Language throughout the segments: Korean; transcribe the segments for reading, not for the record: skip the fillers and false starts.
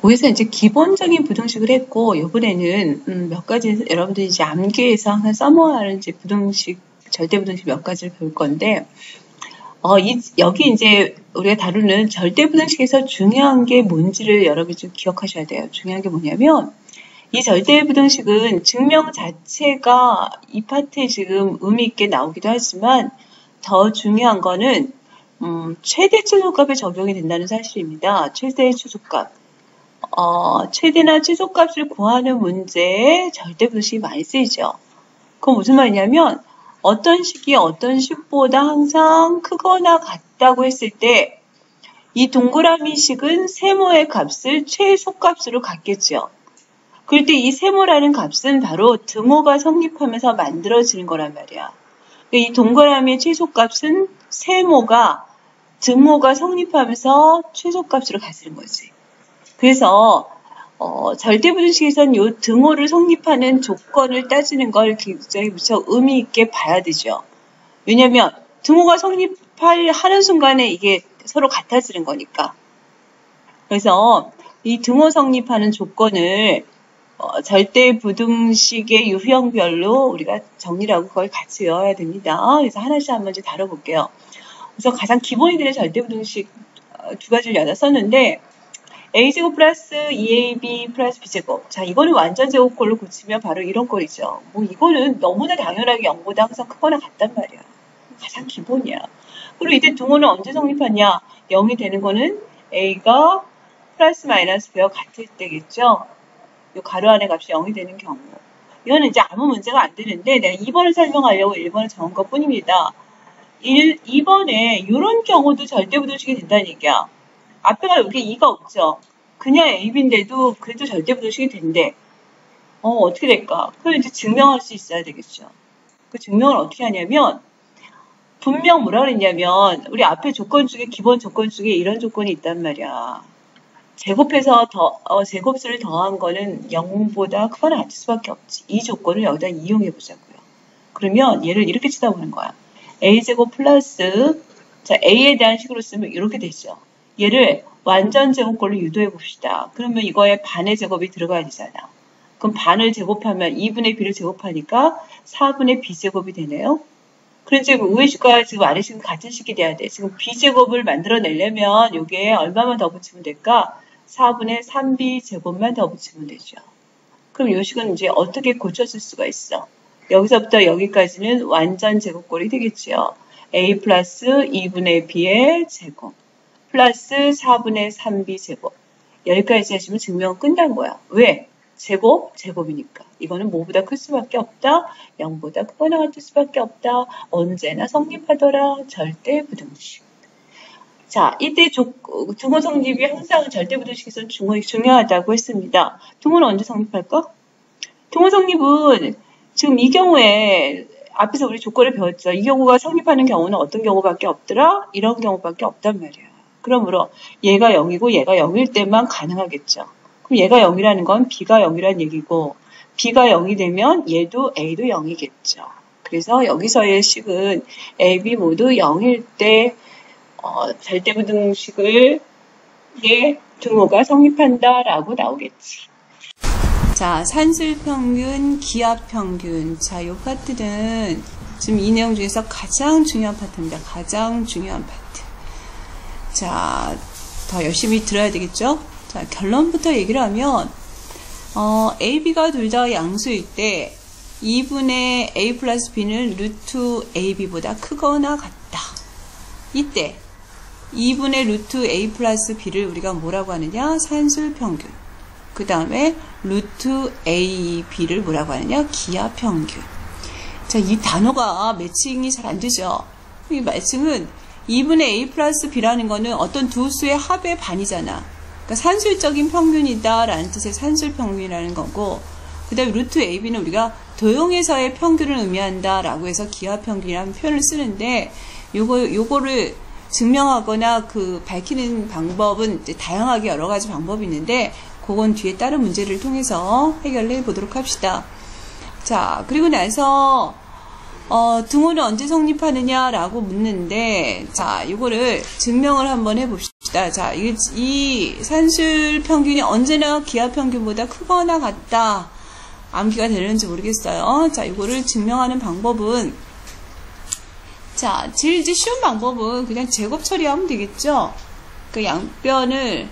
그래서 이제 기본적인 부등식을 했고, 이번에는 몇 가지 여러분들이 이제 암기해서 항상 써모아야 하는 이제 부등식, 절대부등식 몇 가지를 배울 건데, 여기 이제 우리가 다루는 절대부등식에서 중요한 게 뭔지를 여러분이 좀 기억하셔야 돼요. 중요한 게 뭐냐면, 이 절대부등식은 증명 자체가 이 파트에 지금 의미 있게 나오기도 하지만, 더 중요한 거는, 최대 최소값에 적용이 된다는 사실입니다. 최대 최소값. 최대나 최소값을 구하는 문제에 절대부등식이 많이 쓰이죠. 그건 무슨 말이냐면, 어떤 식이 어떤 식보다 항상 크거나 같다고 했을 때, 이 동그라미 식은 세모의 값을 최소값으로 갖겠죠. 그럴 때 이 세모라는 값은 바로 등호가 성립하면서 만들어지는 거란 말이야. 이 동그라미의 최소값은 세모가 등호가 성립하면서 최소값으로 가지는 거지. 그래서 절대부등식에서는 이 등호를 성립하는 조건을 따지는 걸 굉장히 무척 의미 있게 봐야 되죠. 왜냐하면 등호가 성립하는 순간에 이게 서로 같아지는 거니까. 그래서 이 등호 성립하는 조건을 절대부등식의 유형별로 우리가 정리를 하고 그걸 같이 외워야 됩니다. 그래서 하나씩 한번 이제 다뤄볼게요. 그래서 가장 기본이 되는 절대부등식 두 가지를 여기다 썼는데, a제곱 플러스 2ab 플러스 b제곱. 자, 이거는 완전 제곱꼴로 고치면 바로 이런 꼴이죠. 뭐 이거는 너무나 당연하게 0보다 항상 크거나 같단 말이야. 가장 기본이야. 그리고 이때 등호는 언제 성립하냐? 0이 되는 거는 a가 플러스 마이너스 b와 같을 때겠죠. 이 가로 안의 값이 0이 되는 경우. 이거는 이제 아무 문제가 안 되는데 내가 2번을 설명하려고 1번을 적은 것 뿐입니다. 2번에 이런 경우도 절대부등식이 된다는 얘기야. 앞에가 여기 2가 없죠. 그냥 AB인데도 그래도 절대부등식이 된대. 어떻게 될까? 그걸 이제 증명할 수 있어야 되겠죠. 그 증명을 어떻게 하냐면, 분명 뭐라 그랬냐면, 우리 앞에 조건 중에, 기본 조건 중에 이런 조건이 있단 말이야. 제곱해서 제곱수를 더한 거는 0보다 크거나 같을 수밖에 없지. 이 조건을 여기다 이용해 보자고요. 그러면 얘를 이렇게 쳐다보는 거야. a제곱 플러스, 자, a에 대한 식으로 쓰면 이렇게 되죠. 얘를 완전 제곱꼴로 유도해 봅시다. 그러면 이거에 반의 제곱이 들어가야 되잖아. 그럼 반을 제곱하면 2분의 b를 제곱하니까 4분의 b제곱이 되네요. 그럼 지금 위의 식과 지금 아래 식은 같은 식이 돼야 돼. 지금 b제곱을 만들어내려면 여기에 얼마만 더 붙이면 될까? 4분의 3b 제곱만 더 붙이면 되죠. 그럼 이 식은 이제 어떻게 고쳐줄 수가 있어? 여기서부터 여기까지는 완전 제곱꼴이 되겠죠. a 플러스 2분의 b의 제곱 플러스 4분의 3b 제곱. 여기까지 하시면 증명은 끝난 거야. 왜? 제곱, 제곱이니까. 이거는 뭐보다 클 수밖에 없다. 0보다 크거나 같을 수밖에 없다. 언제나 성립하더라. 절대부등식. 자, 이때 등호 성립이 항상 절대부등식에서는 중요하다고 했습니다. 등호는 언제 성립할까? 등호 성립은 지금 이 경우에 앞에서 우리 조건을 배웠죠. 이 경우가 성립하는 경우는 어떤 경우밖에 없더라? 이런 경우밖에 없단 말이에요. 그러므로 얘가 0이고 얘가 0일 때만 가능하겠죠. 그럼 얘가 0이라는 건 b가 0이라는 얘기고, b가 0이 되면 얘도 a도 0이겠죠. 그래서 여기서의 식은 a, b 모두 0일 때 절대부등식을 등호가 성립한다라고 나오겠지. 자, 산술평균, 기하평균. 자, 요 파트는 지금 이 내용 중에서 가장 중요한 파트입니다. 가장 중요한 파트. 자, 더 열심히 들어야 되겠죠? 자, 결론부터 얘기를 하면, A, B가 둘 다 양수일 때, 2분의 A 플러스 B는 루트 AB보다 크거나 같다. 이때, 2분의 루트 A 플러스 B를 우리가 뭐라고 하느냐? 산술평균. 그 다음에, 루트 AB를 뭐라고 하느냐? 기하평균. 자, 이 단어가 매칭이 잘 안 되죠? 이 매칭은 2분의 A 플러스 B라는 거는 어떤 두 수의 합의 반이잖아. 그러니까 산술적인 평균이다 라는 뜻의 산술평균이라는 거고, 그 다음에 루트 AB는 우리가 도형에서의 평균을 의미한다 라고 해서 기하평균이라는 표현을 쓰는데, 요거를 증명하거나 밝히는 방법은 이제 다양하게 여러 가지 방법이 있는데, 그건 뒤에 다른 문제를 통해서 해결해 보도록 합시다. 자, 그리고 나서 등호는 언제 성립하느냐라고 묻는데, 자, 이거를 증명을 한번 해봅시다. 봅시다. 자, 이 산술 평균이 언제나 기하 평균보다 크거나 같다. 암기가 되는지 모르겠어요. 자, 이거를 증명하는 방법은, 자, 제일 이제 쉬운 방법은 그냥 제곱 처리하면 되겠죠? 그 양변을,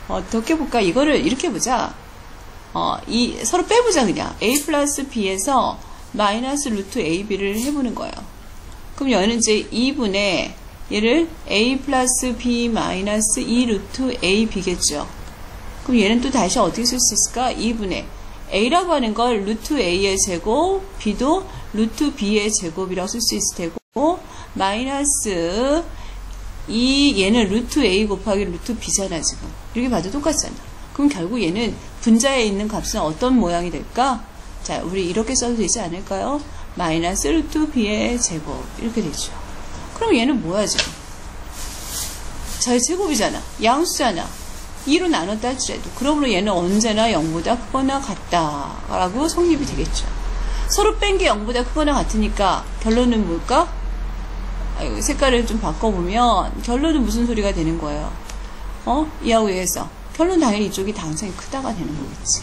어떻게 볼까? 이거를 이렇게 보자. 서로 빼보자, 그냥. a 플러스 b에서 마이너스 루트 ab를 해보는 거예요. 그럼 얘는 이제 2분의 얘를 a 플러스 b 마이너스 2 루트 ab겠죠. 그럼 얘는 또 다시 어떻게 쓸 수 있을까? 2분의 a라고 하는 걸 루트 a의 제곱, b도 루트 b의 제곱이라고 쓸 수 있을 테고, 마이너스 얘는 루트 a 곱하기 루트 b잖아, 지금. 이렇게 봐도 똑같잖아. 그럼 결국 얘는 분자에 있는 값은 어떤 모양이 될까? 자, 우리 이렇게 써도 되지 않을까요? 마이너스 루트 b의 제곱. 이렇게 되죠. 그럼 얘는 뭐야, 지금? 자, 제곱이잖아. 양수잖아. 2로 나눴다 할지라도. 그러므로 얘는 언제나 0보다 크거나 같다라고 성립이 되겠죠. 서로 뺀 게 0보다 크거나 같으니까 결론은 뭘까? 색깔을 좀 바꿔보면 결론은 무슨 소리가 되는 거예요? 이하고 얘에서. 결론 당연히 이쪽이 당장이 크다가 되는 거겠지.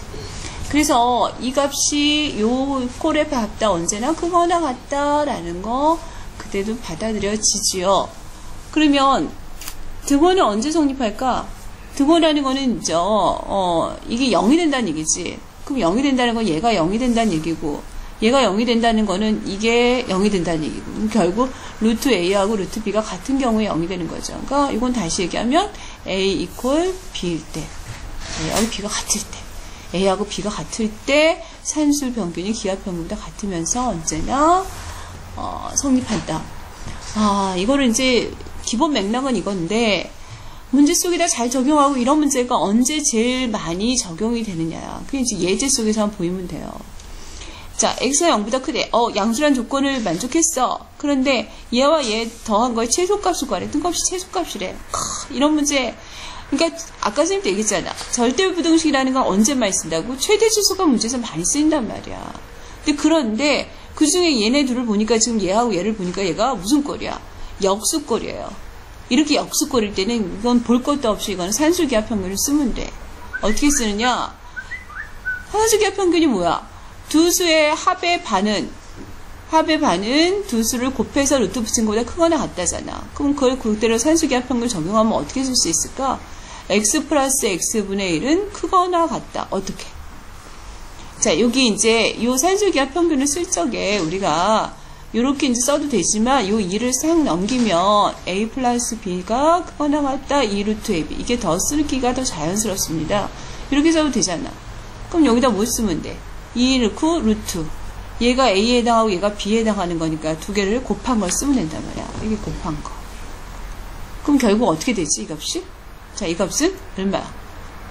그래서 이 값이 요 꼴의 값보다 언제나 크거나 같다라는 거 그때도 받아들여지지요. 그러면 등호는 언제 성립할까? 등호라는 거는 이게 0이 된다는 얘기지. 그럼 0이 된다는 건 얘가 0이 된다는 얘기고, 얘가 0이 된다는 거는 이게 0이 된다는 얘기고, 결국 루트 a하고 루트 b가 같은 경우에 0이 되는 거죠. 그러니까 이건 다시 얘기하면 a 이퀄 b일 때, a하고 b가 같을 때, a하고 b가 같을 때 산술 평균이 기하 평균보다 같으면서 언제나 성립한다. 이거를 이제 기본 맥락은 이건데, 문제 속에다 잘 적용하고 이런 문제가 언제 제일 많이 적용이 되느냐. 그게 이제 예제 속에서 한번 보이면 돼요. 자, x가 0보다 크대. 양수란 조건을 만족했어. 그런데 얘와 얘 더한 거에 최소값을 구하래. 뜬금없이 최소값이래. 이런 문제. 그러니까 아까 선생님도 얘기했잖아. 절대부등식이라는 건 언제 많이 쓴다고? 최대 최소값 문제에서 많이 쓰인단 말이야. 그런데 그 중에 얘네 둘을 보니까 지금 얘하고 얘를 보니까 얘가 무슨 꼴이야? 역수꼴이에요. 이렇게 역수꼴일 때는 이건 볼 것도 없이 이거는 산술기하평균을 쓰면 돼. 어떻게 쓰느냐? 산술기하평균이 뭐야? 두 수의 합의 반은 두 수를 곱해서 루트 붙인 것보다 크거나 같다잖아. 그럼 그걸 그대로 산술기하평균을 적용하면 어떻게 쓸 수 있을까? x 플러스 x분의 1은 크거나 같다. 어떻게? 자, 여기 이제 이 산술기하평균을 쓸 적에 우리가 요렇게 이제 써도 되지만 요 2를 싹 넘기면 a 플러스 b가 크거나 같다 2 루트 ab. 이게 더 쓰기가 더 자연스럽습니다. 이렇게 써도 되잖아. 그럼 여기다 뭐 쓰면 돼? 2 넣고 루트. 얘가 a에 해당하고 얘가 b에 해당하는 거니까 두 개를 곱한 걸 쓰면 된단 말이야. 이게 곱한 거. 그럼 결국 어떻게 되지, 이 값이? 자, 이 값은 얼마야?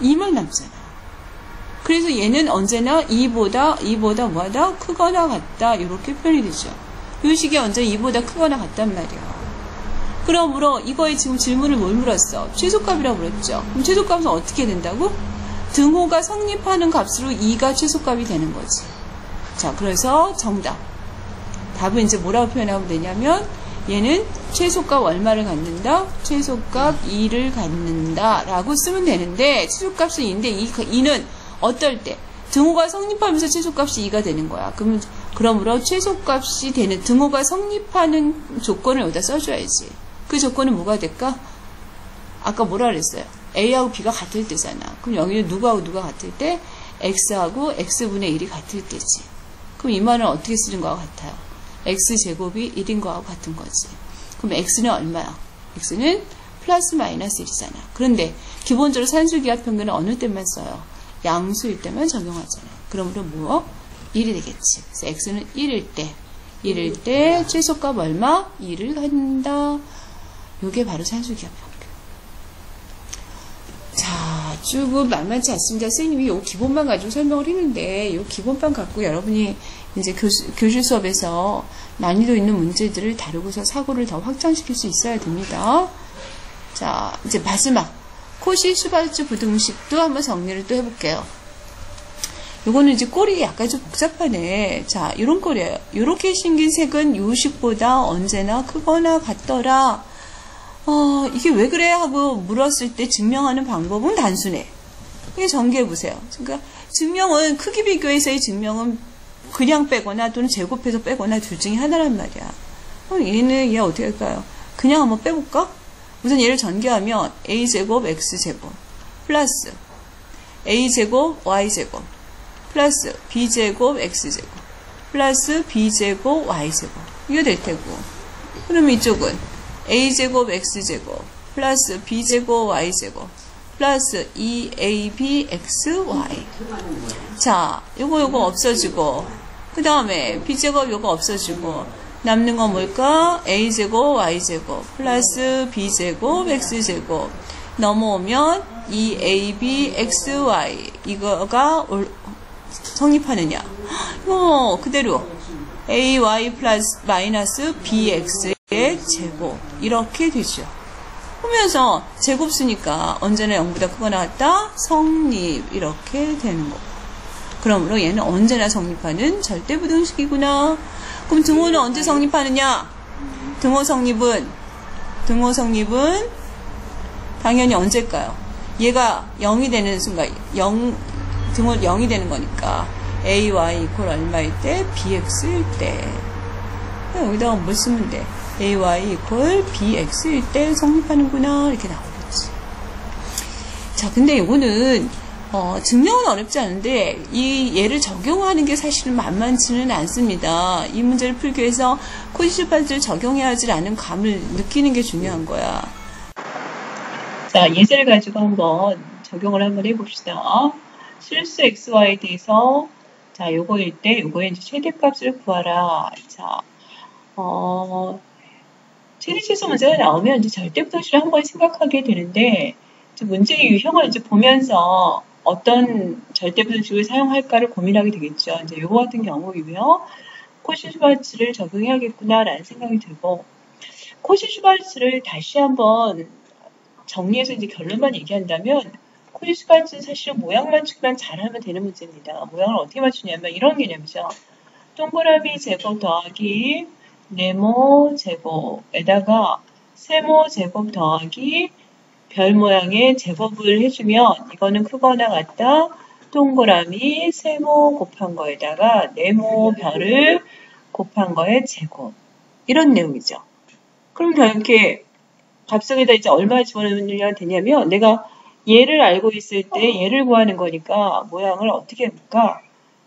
2만 남잖아. 그래서 얘는 언제나 2보다 뭐하다? 크거나 같다. 이렇게 표현이 되죠. 이 식이 언제 2보다 크거나 같단 말이야. 그러므로 이거에 지금 질문을 뭘 물었어? 최소값이라고 물었죠. 그럼 최소값은 어떻게 된다고? 등호가 성립하는 값으로 2가 최소값이 되는 거지. 자, 그래서 정답. 답은 이제 뭐라고 표현하면 되냐면 얘는 최소값 얼마를 갖는다? 최소값 2를 갖는다 라고 쓰면 되는데 최소값은 2인데 2는 어떨 때? 등호가 성립하면서 최소값이 2가 되는 거야. 그러므로 최소값이 되는 등호가 성립하는 조건을 여기다 써줘야지. 그 조건은 뭐가 될까? 아까 뭐라 그랬어요? A하고 B가 같을 때잖아. 그럼 여기는 누구하고 누가 같을 때? X하고 X분의 1이 같을 때지. 그럼 이 말은 어떻게 쓰는 거와 같아요? X제곱이 1인 거하고 같은 거지. 그럼 X는 얼마야? X는 플러스 마이너스 1이잖아. 그런데 기본적으로 산술기하평균은 어느 때만 써요? 양수일 때만 적용하잖아요. 그러므로 뭐? 1이 되겠지. 그래서 x는 1일 때 최소값 얼마? 2를 갖는다. 요게 바로 산술기하평균. 자, 조금 만만치 않습니다. 선생님이 요 기본만 가지고 설명을 했는데 요 기본만 갖고 여러분이 이제 교실 수업에서 난이도 있는 문제들을 다루고서 사고를 더 확장시킬 수 있어야 됩니다. 자, 이제 마지막 코시 슈바르츠 부등식도 한번 정리를 또 해볼게요. 요거는 이제 꼴이 약간 좀 복잡하네. 자, 요런 꼴이에요. 요렇게 생긴 색은 요식보다 언제나 크거나 같더라. 이게 왜 그래? 하고 물었을 때 증명하는 방법은 단순해. 이게 전개해보세요. 그러니까 증명은 크기 비교에서의 증명은 그냥 빼거나 또는 제곱해서 빼거나 둘 중에 하나란 말이야. 얘 어떻게 할까요? 그냥 한번 빼볼까? 우선 얘를 전개하면 a제곱 x제곱 플러스 a제곱 y제곱 플러스 b제곱 x제곱 플러스 b제곱 y제곱 이게 될 테고, 그러면 이쪽은 a제곱 x제곱 플러스 b제곱 y제곱 플러스 2abxy. 자, 요거 없어지고, 그 다음에 b제곱 요거 없어지고, 남는 건 뭘까? a제곱 y제곱 플러스 b제곱 x제곱 넘어오면 2abxy 이거가 성립하느냐? 그대로 ay 플러스 마이너스 bx의 제곱 이렇게 되죠. 보면서 제곱 쓰니까 언제나 0보다 크거나 같다? 성립 이렇게 되는 거. 그러므로 얘는 언제나 성립하는 절대부등식이구나. 그럼 등호는 언제 성립하느냐? 등호 성립은 당연히 언제일까요? 얘가 0이 되는 순간 등호 0이 되는 거니까 ay 이퀄 얼마일 때? bx일 때. 여기다가 뭘 쓰면 돼? ay 이퀄 bx일 때 성립하는구나 이렇게 나오겠지. 자, 근데 이거는 증명은 어렵지 않은데 이 얘를 적용하는 게 사실은 만만치는 않습니다. 이 문제를 풀기 위해서 코시슈바츠를 적용해야 하지 않은 감을 느끼는 게 중요한 거야. 자, 예제를 가지고 한번 적용을 한번 해봅시다. 실수 xy에 대해서 자, 요거일 때 요거의 이제 최대값을 구하라. 자, 최대치수 문제가 나오면 이제 절대부등식을 한번 생각하게 되는데 이제 문제의 유형을 이제 보면서 어떤 절대부등식을 사용할까를 고민하게 되겠죠. 이제 요거 같은 경우이고요. 코시-슈바츠를 적용해야겠구나라는 생각이 들고, 코시-슈바츠를 다시 한번 정리해서 이제 결론만 얘기한다면, 코시-슈바츠는 사실은 모양 맞추기만 잘하면 되는 문제입니다. 모양을 어떻게 맞추냐면 이런 개념이죠. 동그라미 제곱 더하기 네모 제곱에다가 세모 제곱 더하기 별 모양의 제곱을 해주면 이거는 크거나 같다. 동그라미 세모 곱한 거에다가 네모 별을 곱한 거의 제곱. 이런 내용이죠. 그럼 이렇게 값속에다 이제 얼마 집어넣으면 되냐면 내가 얘를 알고 있을 때 얘를 구하는 거니까 모양을 어떻게 해볼까?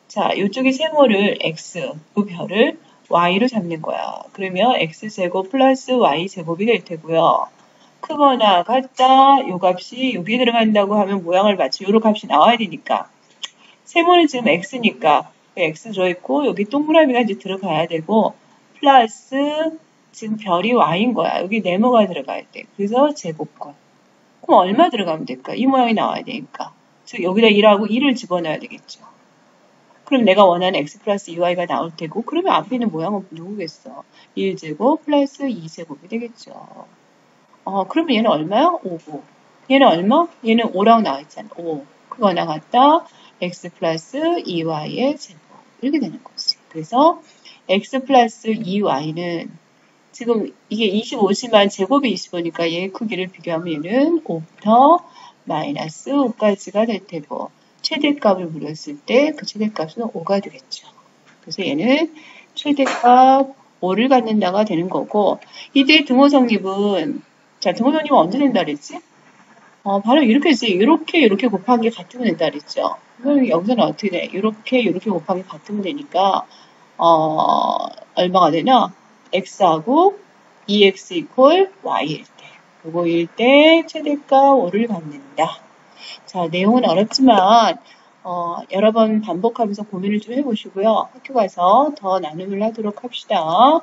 자, 이쪽이 세모를 x, 그 별을 y로 잡는 거야. 그러면 x제곱 플러스 y제곱이 될 테고요. 크거나 같다. 요 값이 여기에 들어간다고 하면 모양을 맞추 요런 값이 나와야 되니까. 세모는 지금 x니까 x 들어있고 여기 동그라미가 이제 들어가야 되고 플러스 지금 별이 y인 거야. 여기 네모가 들어가야 돼. 그래서 제곱권. 그럼 얼마 들어가면 될까? 이 모양이 나와야 되니까. 즉 여기다 1하고 2를 집어넣어야 되겠죠. 그럼 내가 원하는 x 플러스 2y가 나올 테고 그러면 앞에 있는 모양은 누구겠어? 1제곱 플러스 2제곱이 되겠죠. 그러면 얘는 얼마야? 5고. 얘는 얼마? 얘는 5라고 나와있잖아. 5. 그거나 같다. x 플러스 2y의 제곱. 이렇게 되는 거지. 그래서 x 플러스 2y는 지금 이게 25지만 제곱이 25니까 얘의 크기를 비교하면 얘는 5부터 마이너스 5까지가 될 테고 최대값을 물었을 때 그 최대값은 5가 되겠죠. 그래서 얘는 최대값 5를 갖는다가 되는 거고 이때 등호 성립은 자, 등호 성립은 언제 된다 그랬지? 바로 이렇게 했어요. 이렇게 곱한 게 같으면 된다 그랬죠. 그럼 여기서는 어떻게 돼? 이렇게 곱한 게 같으면 되니까 얼마가 되나? x하고 2x 이퀄 y일 때 요거일 때 최대값 5를 갖는다. 자, 내용은 어렵지만 여러 번 반복하면서 고민을 좀 해보시고요. 학교 가서 더 나눔을 하도록 합시다.